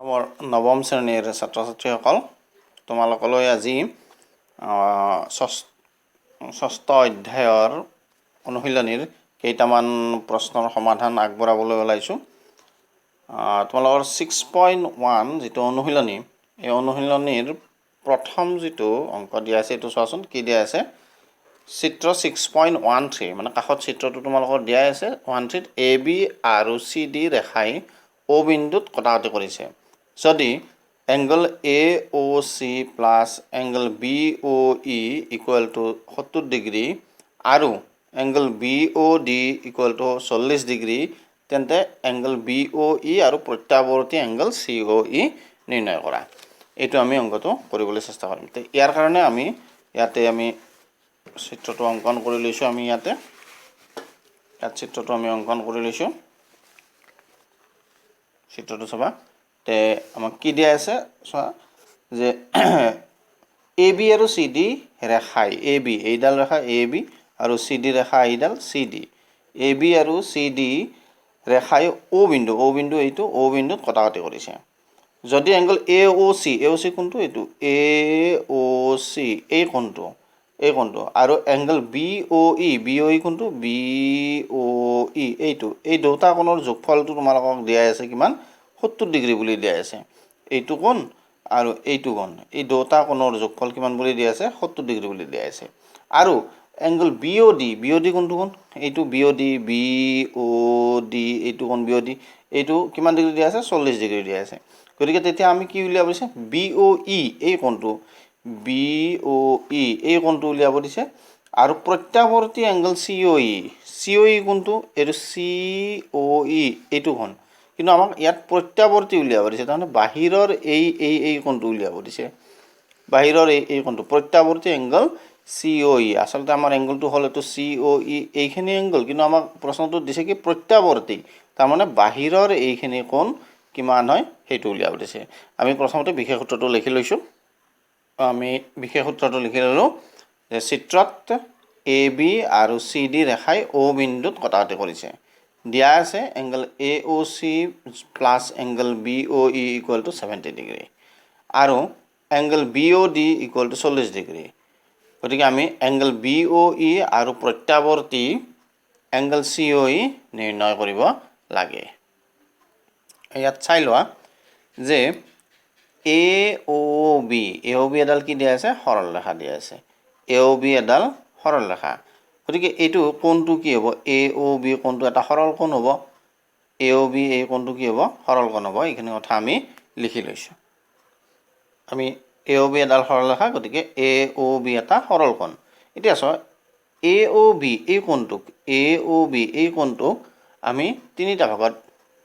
আমাৰ নৱম শ্ৰেণীৰ ছাত্ৰ ছাত্ৰীসকল তোমালোকলৈ আজি ষষ্ঠ অধ্যায়ৰ অনুশীলনীৰ কেইটামান প্ৰশ্নৰ সমাধান আগবঢ়াবলৈ ওলাইছোঁ। তোমালোকৰ 6.1 যিটো অনুশীলনী, এই অনুশীলনীৰ প্ৰথম যিটো অংক দিয়া আছে এইটো চোৱাচোন, কি দিয়া আছে। চিত্ৰ 6.13 মানে কাষত চিত্ৰটো তোমালোকৰ দিয়াই আছে। 13ত AB আৰু CD ৰেখাই O বিন্দুত কটাকটি কৰিছে। যদি angle AOC plus angle BOE equal to 70 degree আৰু angle BOD equal to 40 degree, তেন্তে এংগল BOE আৰু প্ৰত্যাৱৰ্তী এংগল COE নিৰ্ণয় কৰা। এইটো আমি অংকটো কৰিবলৈ চেষ্টা কৰিম। তো ইয়াৰ কাৰণে ইয়াতে আমি চিত্ৰটো অংকন কৰি লৈছোঁ। ইয়াত চিত্ৰটো আমি অংকন কৰি লৈছোঁ। চিত্ৰটো চাবা, তে আমাক কি দিয়া আছে চোৱা, যে AB আৰু CD ৰেখাই AB এইডাল ৰেখা AB আৰু CD ৰেখা এইডাল CD, AB আৰু CD ৰেখাই O বিন্দু এইটো O বিন্দুত কটাকটি কৰিছে। যদি এংগল AOC কোনটো, এইটো AOC এই কোণটো আৰু এংগল BOE কোনটো BOE এইটো, এই দুটা কোণৰ যোগফলটো তোমালোকক দিয়া আছে কিমান, 70 ডিগ্ৰী বুলি দিয়া আছে। এইটো কোণ আৰু এইটো কোণ, এই দুটা কোণৰ যোগফল কিমান বুলি দিয়া আছে, 70 ডিগ্ৰী বুলি দিয়া আছে। আৰু এংগল BOD কোনটো কোণ, এইটো BOD এইটো কোণ BOD, এইটো কিমান ডিগ্ৰী দিয়া আছে, 40 ডিগ্ৰী দিয়া আছে। গতিকে তেতিয়া আমি কি উলিয়াব দিছে, BOE এই কোণটো উলিয়াব দিছে। আৰু প্ৰত্যাৱৰ্তী এংগল COE কোনটো, এইটো COE এইটো কোণ, কিন্তু আমাক ইয়াত প্ৰত্যাৱৰ্তী উলিয়াব দিছে, তাৰমানে বাহিৰৰ এই কোণটো উলিয়াব দিছে। বাহিৰৰ এই কোণটো প্ৰত্যাৱৰ্তী এংগল COE। আচলতে আমাৰ এংগলটো হ'ল এইটো COE এইখিনি এংগল, কিন্তু আমাক প্ৰশ্নটোত দিছে কি প্ৰত্যাৱৰ্তী, তাৰমানে বাহিৰৰ এইখিনি কোণ কিমান হয় সেইটো উলিয়াব দিছে। আমি প্ৰথমতে বিশেষ সূত্ৰটো লিখি লৈছোঁ। লিখি ল'লোঁ যে চিত্ৰত AB আৰু CD ৰেখাই O বিন্দুত কটাকটি কৰিছে। দিয়া আছে angle AOC plus angle BOE equal to 70 degree আৰু angle BOD equal to 40 degree. গতিকে আমি এংগল BOE আৰু প্ৰত্যাৱৰ্তী এংগল COE নিৰ্ণয় কৰিব লাগে। ইয়াত চাই লোৱা যে AOB এডাল কি দিয়া আছে, সৰল ৰেখা দিয়া আছে। AOB এডাল সৰল ৰেখা, গতিকে এইটো কোণটো কি হ'ব, AOB কোণটো এটা সৰল কোণ হ'ব। AOB এই কোণটো কি হ'ব, সৰল কোণ হ'ব। এইখিনি কথা আমি লিখি লৈছোঁ। AOB এডাল সৰল ৰেখা, গতিকে AOB এটা সৰল কোণ। এতিয়া চোৱা AOB এই কোণটোক আমি তিনিটা ভাগত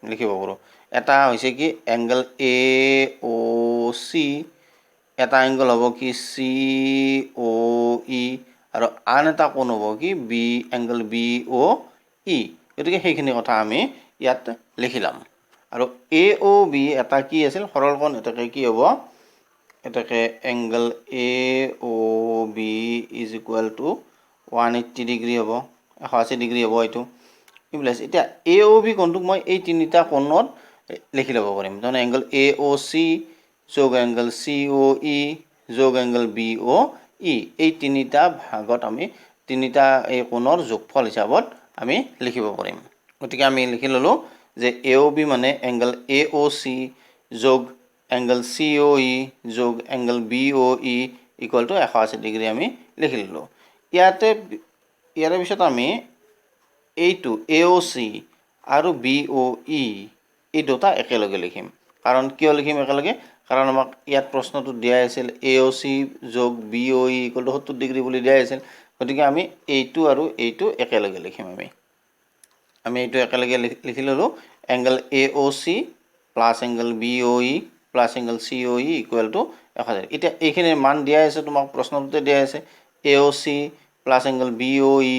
লিখিব পাৰোঁ। এটা হৈছে কি এংগল AOC, এটা এংগল হ'ব কি COE, আৰু আন এটা কোণ হ'ব কি এংগল BOE। গতিকে সেইখিনি কথা আমি ইয়াত লিখি ল'ম। আৰু AOB এটা কি আছিল, সৰল কোণ। এটাকে কি হ'ব, এটাকে angle AOB is equal to 180 degree হ'ব, 180 ডিগ্ৰী হ'ব এইটো। এতিয়া AOB কোণটোক মই এই তিনিটা কোণত লিখি ল'ব পাৰিম। তাৰমানে এংগল AOC যোগ এংগল COE যোগ এংগল BOE, এই তিনিটা ভাগত আমি তিনিটা এই কোণৰ যোগফল হিচাপত আমি লিখিব পাৰিম। গতিকে আমি লিখি ল'লোঁ যে AOB মানে এংগল AOC যোগ এংগল COE যোগ angle BOE equal two 180 degree আমি লিখি ল'লোঁ। ইয়াৰে পিছত আমি এইটো AOC আৰু BOE এই দুটা একেলগে লিখিম। কাৰণ কিয় লিখিম একেলগে, কাৰণ আমাক ইয়াত প্ৰশ্নটো দিয়াই আছিল AOC যোগ BOE ইকুৱেল টু 70 ডিগ্ৰী বুলি দিয়াই আছিল। গতিকে আমি এইটো আৰু এইটো একেলগে লিখিম। আমি এইটো একেলগে লিখি ল'লোঁ, angle AOC plus angle BOE plus angle COE equal to 180। এতিয়া এইখিনিৰ মান দিয়াই আছে, তোমাক প্ৰশ্নটোতে দিয়াই আছে AOC প্লাছ এংগল BOE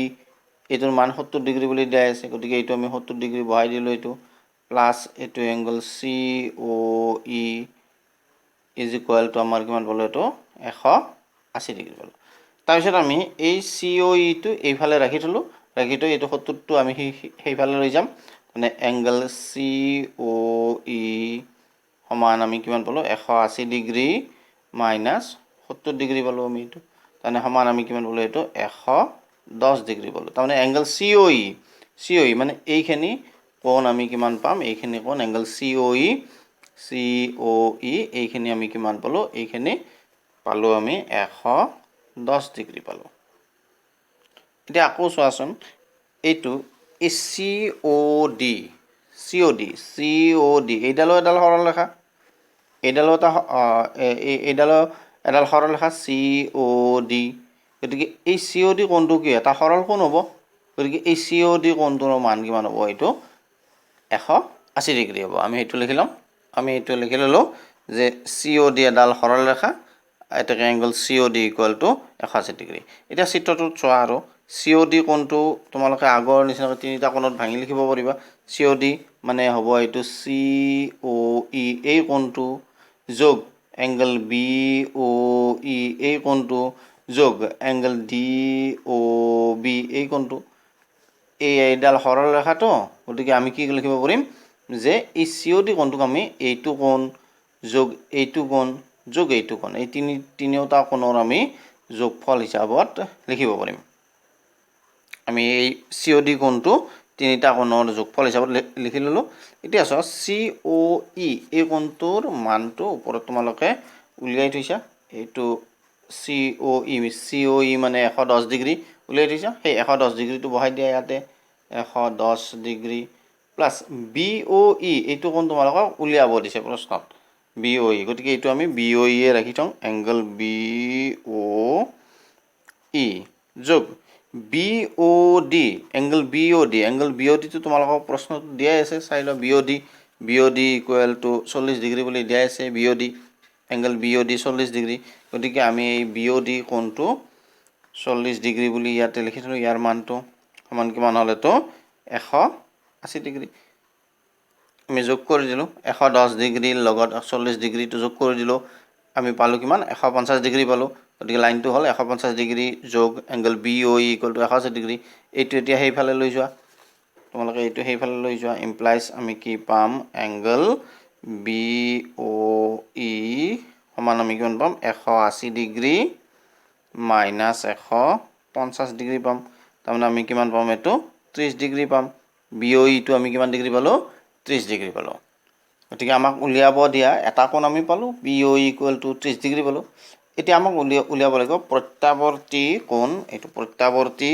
এইটোৰ মান 70 ডিগ্ৰী বুলি দিয়াই আছে। গতিকে এইটো আমি 70 ডিগ্ৰী বহাই দিলোঁ, এইটো প্লাছ এইটো angle COE is equal to আমাৰ কিমান পালোঁ, এইটো 180 ডিগ্ৰী পালোঁ। তাৰপিছত আমি এই COEটো এইফালে ৰাখি থ'লোঁ, ৰাখি থৈ এইটো 70টো আমি সেইফালে লৈ যাম, মানে এংগল COE সমান আমি কিমান পালোঁ 180 ডিগ্ৰী মাইনাছ 70 ডিগ্ৰী পালোঁ আমি এইটো তাৰমানে সমান আমি কিমান পালোঁ এইটো 110 ডিগ্ৰী পালোঁ তাৰমানে এংগল COE মানে এইখিনি কোণ আমি কিমান পাম এইখিনি কোণ এংগল COE এইখিনি আমি কিমান পালোঁ এইখিনি পালোঁ আমি 110 ডিগ্ৰী পালোঁ এতিয়া আকৌ চোৱাচোন এইটো এই COD এইডালো এডাল সৰলৰেখা এইডালো এডাল সৰলৰেখা COD গতিকে এই COD কোণটো কি এটা সৰল কোণ হ'ব গতিকে এই COD কোণটোৰ মান কিমান হ'ব এইটো 180 ডিগ্ৰী হ'ব আমি এইটো লিখি ল'ম আমি এইটো লিখি ল'লোঁ যে COD এডাল সৰলৰেখা এটাকে angle COD equal to 180 degree এতিয়া চিত্ৰটোত চোৱা আৰু COD কোণটো তোমালোকে আগৰ নিচিনাকৈ তিনিটা কোণত ভাঙি লিখিব পাৰিবা COD মানে হ'ব এইটো COE এই কোণটো যোগ এংগল BOE এই কোণটো যোগ এংগল DOB এই কোণটো এইডাল সৰল ৰেখাটো গতিকে আমি কি লিখিব পাৰিম যে এই COD কোণটোক আমি এইটো কোণ যোগ এইটো কোণ যোগ এইটো কোণ এই তিনিওটা কোণৰ আমি যোগফল হিচাপত লিখিব পাৰিম আমি এই COD কোণটো তিনিটা কোণৰ যোগফল হিচাপত লিখি ল'লোঁ এতিয়া চোৱা COE এই কোণটোৰ মানটো ওপৰত তোমালোকে উলিয়াই থৈছা এইটো COE মানে 110 ডিগ্ৰী উলিয়াই থৈছা সেই 110 ডিগ্ৰীটো বহাই দিয়া ইয়াতে 110 ডিগ্ৰী প্লাছ BOE এইটো কোণ তোমালোকক উলিয়াব দিছে প্ৰশ্নত BOE গতিকে এইটো আমি BOE ৰাখি থওঁ এংগল BOE যোগ BOD এংগল BOD টো তোমালোকক প্ৰশ্নত দিয়াই আছে চাই লওঁ BOD ইকুৱেল টু 40 ডিগ্ৰী বুলি দিয়াই আছে BOD এংগল BOD 40 ডিগ্ৰী গতিকে আমি এই BOD কোণটো 40 ডিগ্ৰী বুলি ইয়াতে লিখি থলোঁ ইয়াৰ মানটো সমান কিমান হ'ল এইটো 180 ডিগ্ৰী আমি যোগ কৰি দিলোঁ 110 ডিগ্ৰীৰ লগত 40 ডিগ্ৰীটো যোগ কৰি দিলোঁ আমি পালোঁ কিমান 150 ডিগ্ৰী পালোঁ গতিকে লাইনটো হ'ল 150 ডিগ্ৰী যোগ angle BOE equal two 180 degree এইটো এতিয়া সেইফালে লৈ যোৱা তোমালোকে এইটো সেইফালে লৈ যোৱা ইমপ্লাইজ আমি কি পাম এংগল BOE সমান আমি কিমান পাম 180 ডিগ্ৰী মাইনাছ 150 ডিগ্ৰী পাম তাৰমানে আমি কিমান পাম এইটো 30 ডিগ্ৰী পাম BOEটো আমি কিমান ডিগ্ৰী পালোঁ 30 ডিগ্ৰী পালোঁ গতিকে আমাক উলিয়াব দিয়া এটা কোণ আমি পালোঁ BOE ইকুৱেল টু 30 ডিগ্ৰী পালোঁ এতিয়া আমাক উলিয়াব লাগিব প্ৰত্যাৱৰ্তী কোণ এইটো প্ৰত্যাৱৰ্তী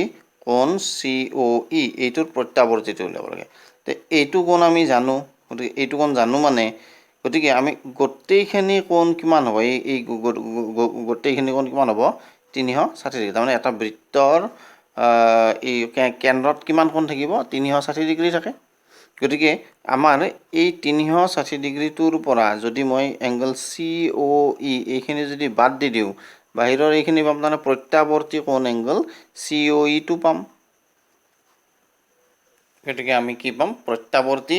কোণ COE এইটোৰ প্ৰত্যাৱৰ্তীটো উলিয়াব লাগে তে এইটো কোণ আমি জানো গতিকে এইটো কোণ জানো মানে গতিকে আমি গোটেইখিনি কোণ কিমান হ'ব এই গোটেইখিনি কোণ কিমান হ'ব 360 ডিগ্ৰী তাৰমানে এটা বৃত্তৰ এই কেন্দ্ৰত কিমান কোণ থাকিব 360 ডিগ্ৰী থাকে গতিকে আমাৰ এই 360 ডিগ্ৰীটোৰ পৰা যদি মই এংগল COE এইখিনি যদি বাদ দি দিওঁ বাহিৰৰ এইখিনি পাম তাৰমানে প্ৰত্যাৱৰ্তী কোণ এংগল COE পাম গতিকে আমি কি পাম প্ৰত্যাৱৰ্তী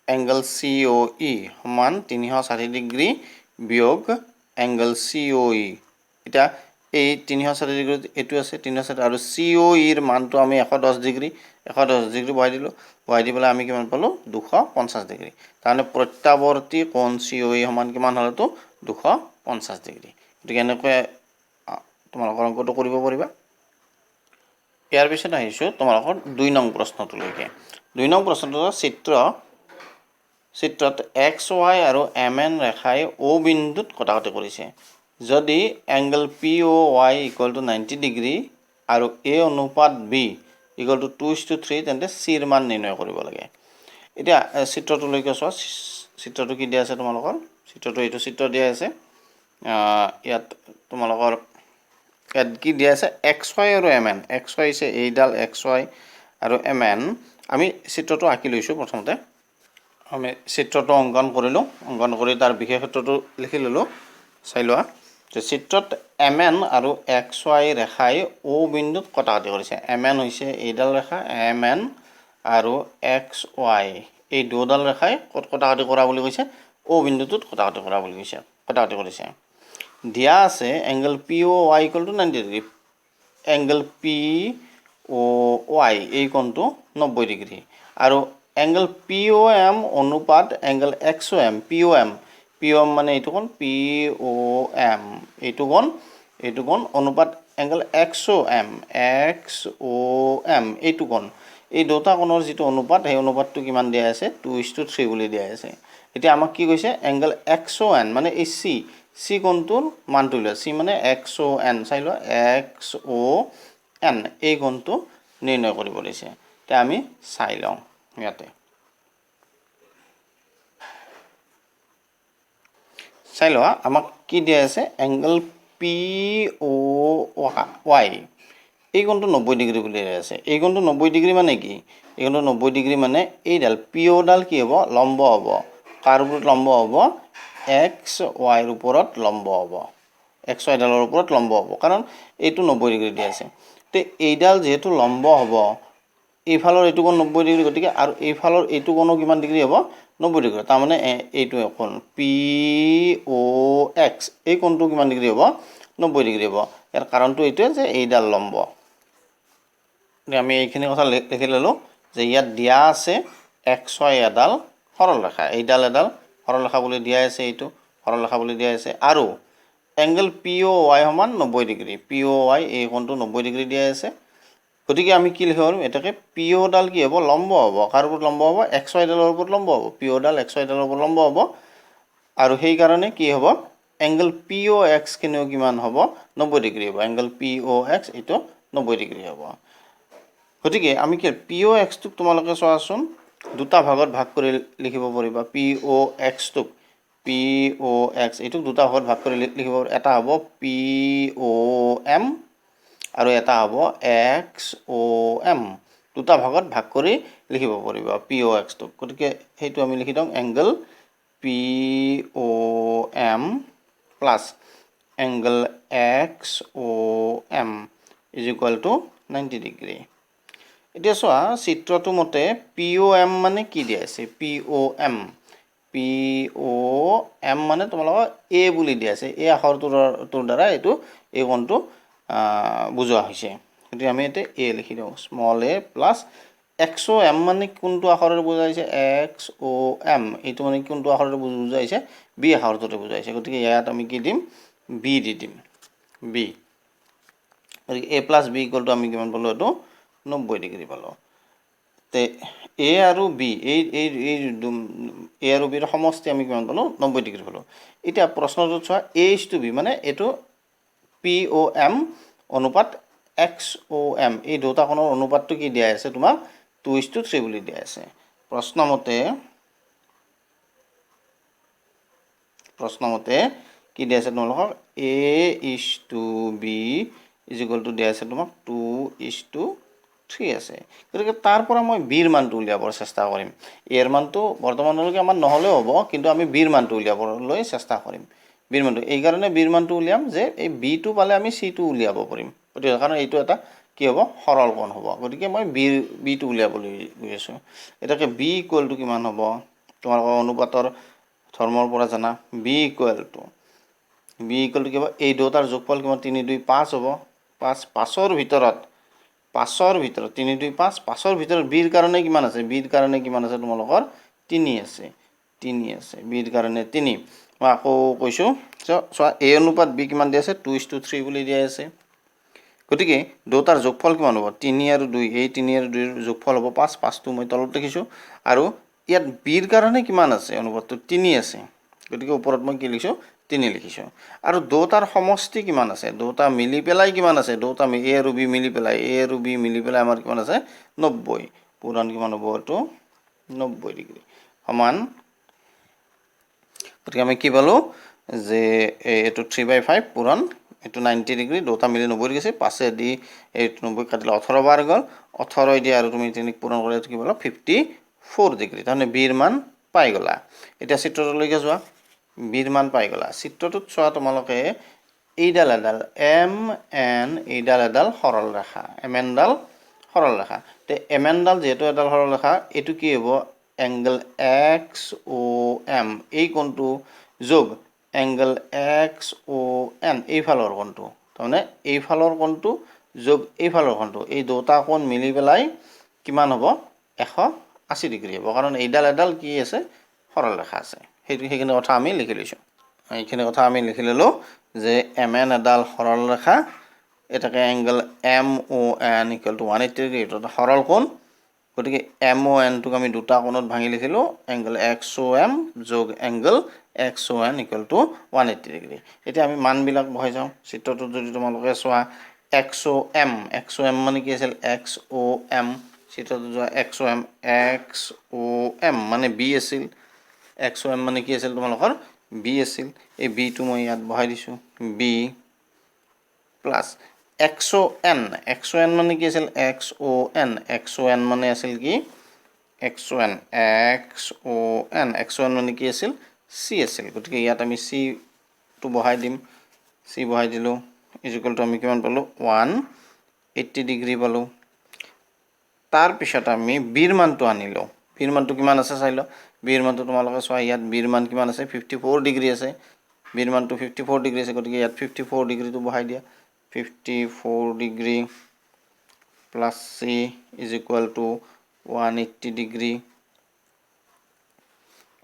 এংগল COE সমান 360 ডিগ্ৰী বিয়োগ এংগল COE এতিয়া এই 360 ডিগ্ৰী এইটো আছে 360 আৰু COEৰ মানটো আমি 110 ডিগ্ৰী বহাই দিলোঁ বহাই দি পেলাই আমি কিমান পালোঁ 250 ডিগ্ৰী তাৰমানে প্ৰত্যাৱৰ্তী কোণ COE সমান কিমান হ'লেতো 250 ডিগ্ৰী গতিকে এনেকৈ তোমালোকৰ অংকটো কৰিব পাৰিবা ইয়াৰ পিছত আহিছোঁ তোমালোকৰ 2 নং প্ৰশ্নটোলৈকে 2 নং প্ৰশ্নটো চিত্ৰত XY আৰু MN ৰেখাই O বিন্দুত কটাকটি কৰিছে যদি angle POY equal to 90 degree আৰু A অনুপাত B ইকুৱেল টু 2:3 তেন্তে চিৰ মান নিৰ্ণয় কৰিব লাগে এতিয়া চিত্ৰটোলৈকে চোৱা চিত্ৰটো কি দিয়া আছে তোমালোকৰ চিত্ৰটো এইটো চিত্ৰ দিয়া আছে ইয়াত তোমালোকৰ ইয়াত কি দিয়া আছে XY আৰু MN XY হৈছে এইডাল XY আৰু MN আমি চিত্ৰটো আঁকি লৈছোঁ প্ৰথমতে আমি চিত্ৰটো অংকন কৰিলোঁ অংকন কৰি তাৰ বিশেষ ক্ষেত্ৰটো লিখি ল'লোঁ চাই লোৱা যে চিত্ৰত MN আৰু XY ৰেখাই O বিন্দুত কটাকটি কৰিছে MN হৈছে এইডাল ৰেখা MN আৰু XY এই দুডাল ৰেখাই ক'ত কটাকটি কৰা বুলি কৈছে O বিন্দুটোত কটাকটি কৰা বুলি কৈছে কটাকটি কৰিছে দিয়া আছে angle POY equal to 90 degree angle POY এই কোণটো 90 ডিগ্ৰী আৰু এংগল POM অনুপাত এংগল XOM POM মানে এইটো কোণ POM এইটো কোণ অনুপাত এংগল XOM এইটো কোণ এই দুটা কোণৰ যিটো অনুপাত সেই অনুপাতটো কিমান দিয়া আছে 2:3 বুলি দিয়া আছে এতিয়া আমাক কি কৈছে এংগল XON মানে এই C কোণটোৰ মানটো উলিওৱা C মানে XON চাই লোৱা XON এই কোণটো নিৰ্ণয় কৰিব দিছে এতিয়া আমি চাই লওঁ ইয়াতে চাই লোৱা আমাক কি দিয়া আছে এংগল POY এই কোণটো 90 ডিগ্ৰী বুলি দিয়া আছে এই কোণটো 90 ডিগ্ৰী মানে কি এই কোণটো 90 ডিগ্ৰী মানে এইডাল PO ডাল কি হ'ব লম্ব হ'ব কাৰ ওপৰত লম্ব হ'ব XY ৰ ওপৰত লম্ব হ'ব XY ডালৰ ওপৰত লম্ব হ'ব কাৰণ এইটো 90 ডিগ্ৰী দিয়া আছে তে এইডাল যেহেতু লম্ব হ'ব এইফালৰ এইটো কোণ 90 ডিগ্ৰী গতিকে আৰু এইফালৰ এইটো কোণো কিমান ডিগ্ৰী হ'ব 90 ডিগ্ৰী তাৰ মানে এইটো কোণ POX এই কোণটো কিমান ডিগ্ৰী হ'ব 90 ডিগ্ৰী হ'ব ইয়াৰ কাৰণটো এইটোৱে যে এইডাল লম্ব আমি এইখিনি কথা লিখি ললো যে ইয়াত দিয়া আছে XY এডাল সৰল ৰেখা এইডাল এডাল সৰল ৰেখা বুলি দিয়া আছে এইটো সৰল ৰেখা বুলি দিয়া আছে আৰু এংগল POY সমান 90 ডিগ্ৰী POY এই কোণটো 90 ডিগ্ৰী দিয়া আছে গতিকে আমি কি লিখিব পাৰিম এটাকে PO ডাল কি হ'ব লম্ব হ'ব কাৰ ওপৰত লম্ব হ'ব XY ডালৰ ওপৰত লম্ব হ'ব PO ডাল XY ডালৰ ওপৰত লম্ব হ'ব আৰু সেই কাৰণে কি হ'ব এংগল POX কিনো কিমান হ'ব 90 ডিগ্ৰী হ'ব এংগল POX এইটো 90 ডিগ্ৰী হ'ব গতিকে আমি কি POX টোক তোমালোকে চোৱাচোন দুটা ভাগত ভাগ কৰি লিখিব পাৰিবা POX টোক POX এইটো দুটা ভাগত ভাগ কৰি লিখিব এটা হ'ব POM আৰু এটা হ'ব XOM দুটা ভাগত ভাগ কৰি লিখিব পাৰিবা POX টোক গতিকে সেইটো আমি লিখি দিওঁ angle POM plus angle XOM is equal to 90 degree এতিয়া চোৱা চিত্ৰটো মতে POM মানে কি দিয়া আছে POM মানে তোমালোকৰ A বুলি দিয়া আছে এই আখৰটোৰ দ্বাৰা এইটো এই কোণটো বুজোৱা হৈছে গতিকে আমি এতে A লিখি দিওঁ স্মল a প্লাস XOM মানে কোনটো আখৰেৰে বুজাইছে XOM এইটো মানে কোনটো আখৰেৰে বুজাইছে B আখৰটোৰে বুজাইছে গতিকে ইয়াত আমি কি দিম B দি দিম B গতিকে A plus B equal to আমি কিমান পালো এটো 90 ডিগ্ৰী পালো তে A আৰু B এই A আৰু B ৰ সমষ্টি আমি কিমান পালো 90 ডিগ্ৰী পালো এতিয়া প্ৰশ্নটো চোৱা A is to B মানে এটো POM অনুপাত XOM এই দুটা কোণৰ অনুপাতটো কি দিয়া আছে তোমাক 2:3 বুলি দিয়া আছে প্ৰশ্নমতে কি দিয়া আছে তোমালোকৰ A is to B is equal to দিয়া আছে তোমাক 2:3 আছে গতিকে তাৰ পৰা মই B ৰ মানটো উলিয়াবৰ চেষ্টা কৰিম A ৰ মানটো বৰ্তমানলৈকে আমাৰ নহলেও হ'ব কিন্তু আমি B ৰ মানটো উলিয়াবলৈ চেষ্টা কৰিম B ৰ মানটো এই কাৰণে B ৰ মানটো উলিয়াম যে এই B টো পালে আমি C টো উলিয়াব পাৰিম গতিকে কাৰণ এইটো এটা কি হ'ব সৰল কোণ হ'ব গতিকে মই B টো উলিয়াবলৈ গৈ আছো এটাকে B ইকুৱেল টু কিমান হ'ব তোমালোকৰ অনুপাতৰ ধৰ্মৰ পৰা জানা B ইকুৱেল টু কি হ'ব এই দুটাৰ যোগফল কিমান 3 2 5 হ'ব 5 ৰ ভিতৰত 3 2 5 5 ৰ ভিতৰত B ৰ কাৰণে কিমান আছে B ৰ কাৰণে কিমান আছে তোমালোকৰ 3 আছে B ৰ কাৰণে 3 মই আকৌ কৈছো চোৱা A অনুপাত B কিমান দিয়া আছে 2:3 বুলি দিয়া আছে গতিকে দুটাৰ যোগফল কিমান হ'ব 3 আৰু 2 এই 3 আৰু 2 ৰ যোগফল হ'ব 5 টো মই তলত লিখিছো আৰু ইয়াত B ৰ কাৰণে কিমান আছে অনুপাতটো 3 আছে গতিকে ওপৰত মই কি লিখিছো 3 লিখিছো আৰু দুটাৰ সমষ্টি কিমান আছে দুটা মিলি পেলাই কিমান আছে দুটা A আৰু B মিলি পেলাই আমাৰ কিমান আছে 90 পুৰণ কিমান হ'ব এটো 90 ডিগ্ৰী সমান গতিকে আমি কি পালো যে এটো 3/5 পুৰণ এটো 90 ডিগ্ৰী দুটা মিলি 90 ডিগ্ৰী আছে 5 দি 90 কাটিলে 18 বাৰ গল 18 দি আৰু তুমি তিনিক পূৰণ কৰিলে কি পালো 54 ডিগ্ৰী তাৰমানে B ৰ মান পাই গলা এতিয়া চিত্ৰটোলৈকে যোৱা B ৰ মান পাই গলা চিত্ৰটোত চোৱা তোমালোকে এইডাল এডাল MN এইডাল এডাল সৰল ৰেখা MN ডাল সৰল ৰেখা তে MN ডাল যেহেতু এডাল সৰল ৰেখা এটো কি হ'ব এংগল XOM এই কোণটো যোগ এংগল XON এই ফালৰ কোণটো তাৰমানে এই ফালৰ কোণটো যোগ এই ফালৰ কোণটো এই দুটা কোণ মিলি পেলাই কিমান হ'ব 180 ডিগ্ৰী হ'ব কাৰণ এইডাল এডাল কি আছে সৰল ৰেখা আছে সেইখিনি কথা আমি লিখি লৈছোঁ এইখিনি কথা আমি লিখি ল'লোঁ যে MN এডাল সৰল ৰেখা এটাকে এংগল MON = 180 ডিগ্ৰী এইটো এটা সৰল কোণ গতিকে MON টোক আমি দুটা কোণত ভাঙি লিখিলোঁ এংগল XOM যোগ এংগল XON = 180 ডিগ্ৰী এতিয়া আমি মানবিলাক বহাই যাওঁ চিত্ৰটোত যদি তোমালোকে চোৱা XOM মানে কি আছিল XOM চিত্ৰটোত যোৱা XOM মানে B আছিল XOM মানে কি আছিল তোমালোকৰ B আছিল এই B টো মই ইয়াত বহাই দিছোঁ B প্লাছ XON মানে কি আছিল XON মানে আছিল কি XON মানে কি আছিল C আছিল গতিকে ইয়াত আমি C টো বহাই দিম C বহাই দিলোঁ = আমি কিমান পালোঁ 180 ডিগ্ৰী পালোঁ তাৰ পিছত আমি বিৰ মানটো আনিলোঁ বিৰ মানটো কিমান আছে চাই লওঁ বিৰ মানটো তোমালোকে চোৱা ইয়াত বিৰ মান কিমান আছে 54 ডিগ্ৰী আছে বিৰ মানটো 54 ডিগ্ৰী আছে গতিকে ইয়াত 54 ডিগ্ৰীটো বহাই দিয়া 54 ডিগ্ৰী প্লাছ C = 180 ডিগ্ৰী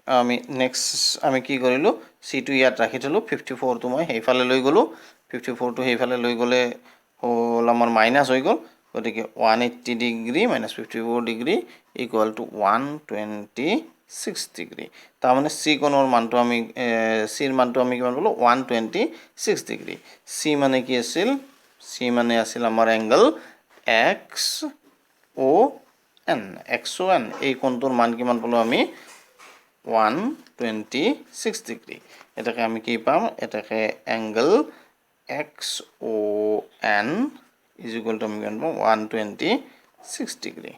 আমি নেক্সট আমি কি কৰিলোঁ C টো ইয়াত ৰাখি থলোঁ 54 টো মই সেইফালে লৈ গ'লোঁ 54 টো সেইফালে লৈ গ'লে হ'ল আমাৰ মাইনাছ হৈ গ'ল গতিকে 180 ডিগ্ৰী - 54 ডিগ্ৰী = 126 ডিগ্ৰী তাৰমানে C কোণৰ মানটো আমি C ৰ মানটো আমি কিমান পালোঁ 126 ডিগ্ৰী C মানে কি আছিল C মানে আছিল আমাৰ এংগল XON এই কোণটোৰ মান কিমান পালোঁ আমি 126 ডিগ্ৰী এটাকে আমি কি পাম এটাকে এংগল XON = আমি কিমান পাম 126 ডিগ্ৰী